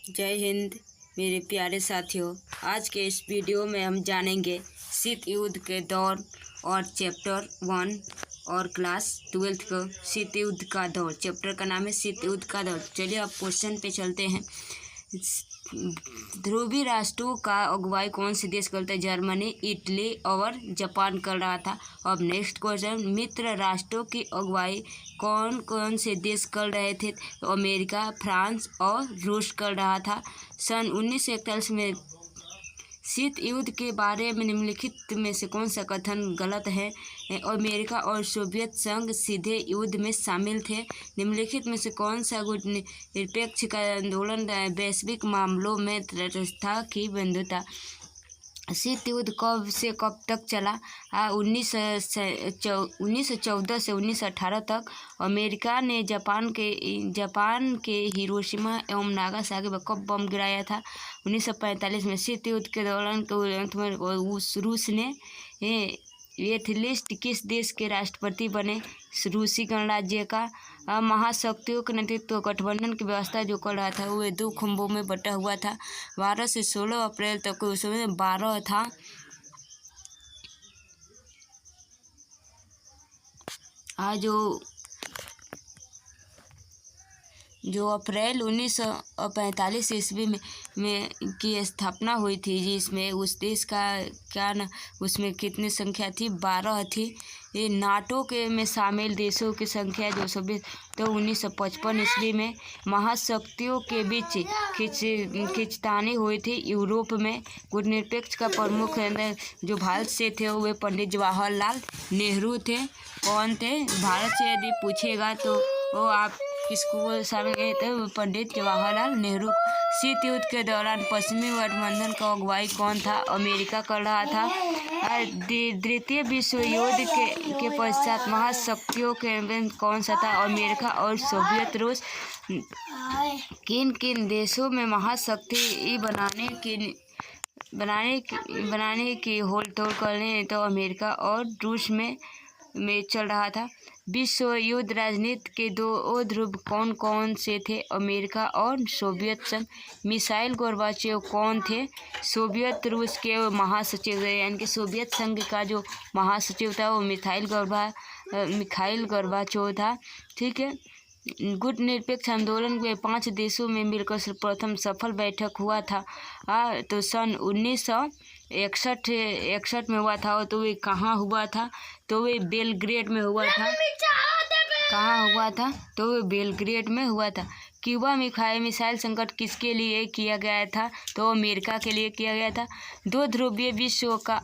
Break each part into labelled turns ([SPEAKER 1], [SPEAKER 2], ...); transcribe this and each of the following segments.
[SPEAKER 1] जय हिंद मेरे प्यारे साथियों। आज के इस वीडियो में हम जानेंगे शीत युद्ध के दौर और चैप्टर 1 और क्लास 12 को शीत युद्ध का दौर। चैप्टर का नाम है शीत युद्ध का दौर। चलिए अब क्वेश्चन पे चलते हैं। ध्रुवीय राष्ट्रों का अगुवाई कौन से देश करते हैं? जर्मनी, इटली और जापान कर रहा था। अब नेक्स्ट क्वेश्चन, मित्र राष्ट्रों की अगुवाई कौन कौन से देश कर रहे थे? तो अमेरिका, फ्रांस और रूस कर रहा था। सन 1941 में शीत युद्ध के बारे में निम्नलिखित में से कौन सा कथन गलत है? अमेरिका और सोवियत संघ सीधे युद्ध में शामिल थे। निम्नलिखित में से कौन सा गुटनिरपेक्ष का आंदोलन वैश्विक मामलों में तटस्थता की बंधुता? शीत युद्ध कब से कब तक चला? 1914 से 1918 तक। अमेरिका ने जापान के हिरोशिमा एवं नागासाकी पर कब बम गिराया था? 1945 में। शीत युद्ध के दौरान रूस ने एथलीस्ट किस देश के राष्ट्रपति बने? रूसी गणराज्य का। महाशक्तियों के नेतृत्व गठबंधन की व्यवस्था जो कर रहा था वह 2 खंभों में बटा हुआ था। 12 से 16 अप्रैल तक उसमें 12 था। जो अप्रैल 1945 ईस्वी में की स्थापना हुई थी, जिसमें उस देश का क्या न उसमें कितनी संख्या थी? 12 थी। ये नाटो के में शामिल देशों की संख्या जो सभी तो 1955 ईस्वी में महाशक्तियों के बीच खींचतानी हुई थी यूरोप में। गुटनिरपेक्ष का प्रमुख जो भारत से थे वे पंडित जवाहरलाल नेहरू थे। कौन थे? भारत से यदि पूछेगा तो वो आप किसको शामिल गए थे? पंडित जवाहरलाल नेहरू। शीत युद्ध के दौरान पश्चिमी गठबंधन का अगुवाई कौन था? अमेरिका कर रहा था। द्वितीय विश्व युद्ध के पश्चात महाशक्तियों के कौन सा था? अमेरिका और सोवियत रूस। किन किन देशों में महाशक्ति बनाने की होड़ तोड़ करने तो अमेरिका और रूस में चल रहा था। विश्व युद्ध राजनीति के 2 ध्रुव कौन कौन से थे? अमेरिका और सोवियत संघ। मिसाइल गोर्बाचेव कौन थे? सोवियत रूस के महासचिव, यानी कि सोवियत संघ का जो महासचिव था वो मिखाइल गोर्बाचेव था। ठीक है। गुटनिरपेक्ष आंदोलन के 5 देशों में मिलकर प्रथम सफल बैठक हुआ था तो सन 1961 में हुआ था। तो वे कहाँ हुआ था? तो वे बेलग्रेड में हुआ था। कहाँ हुआ था? तो वे बेलग्रेड में हुआ था। क्यूबा मिसाइल संकट किसके लिए किया गया था? तो अमेरिका के लिए किया गया था। 2 ध्रुवीय विश्व का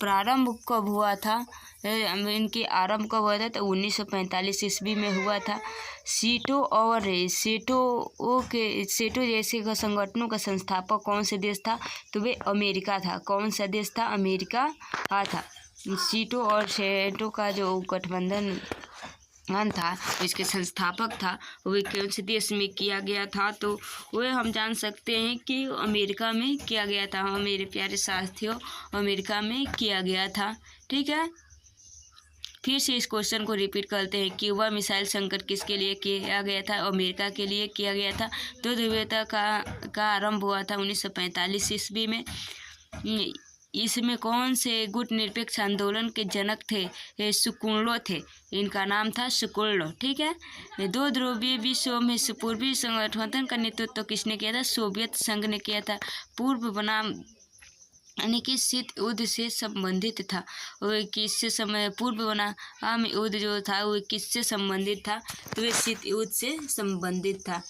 [SPEAKER 1] प्रारंभ कब हुआ था? इनकी आरंभ कब हुआ था? तो 1945 ईस्वी में हुआ था। सेटो जैसे संगठनों का संस्थापक कौन से देश था? तो वे अमेरिका था। कौन सा देश था? अमेरिका था। सीटो और सेटो का जो गठबंधन था इसके संस्थापक था वह कौन से देश में किया गया था? तो वह हम जान सकते हैं कि अमेरिका में किया गया था। मेरे प्यारे साथियों, अमेरिका में किया गया था। ठीक है। फिर से इस क्वेश्चन को रिपीट करते हैं। क्यूबा मिसाइल संकट किसके लिए किया गया था? अमेरिका के लिए किया गया था। 2 ध्रुवीयता का आरंभ हुआ था 1945 ईस्वी में। इसमें कौन से गुटनिरपेक्ष आंदोलन के जनक थे? सुकुर्लो थे। इनका नाम था सुकुर्लो। ठीक है। 2 ध्रुवीय विश्व में पूर्वी गठबंधन का नेतृत्व किसने किया था? सोवियत संघ ने किया था। पूर्व बनाम यानी कि शीत युद्ध से संबंधित था। वो किससे पूर्व बनाम युद्ध जो था वो किससे संबंधित था? तो वे शीत युद्ध से संबंधित था।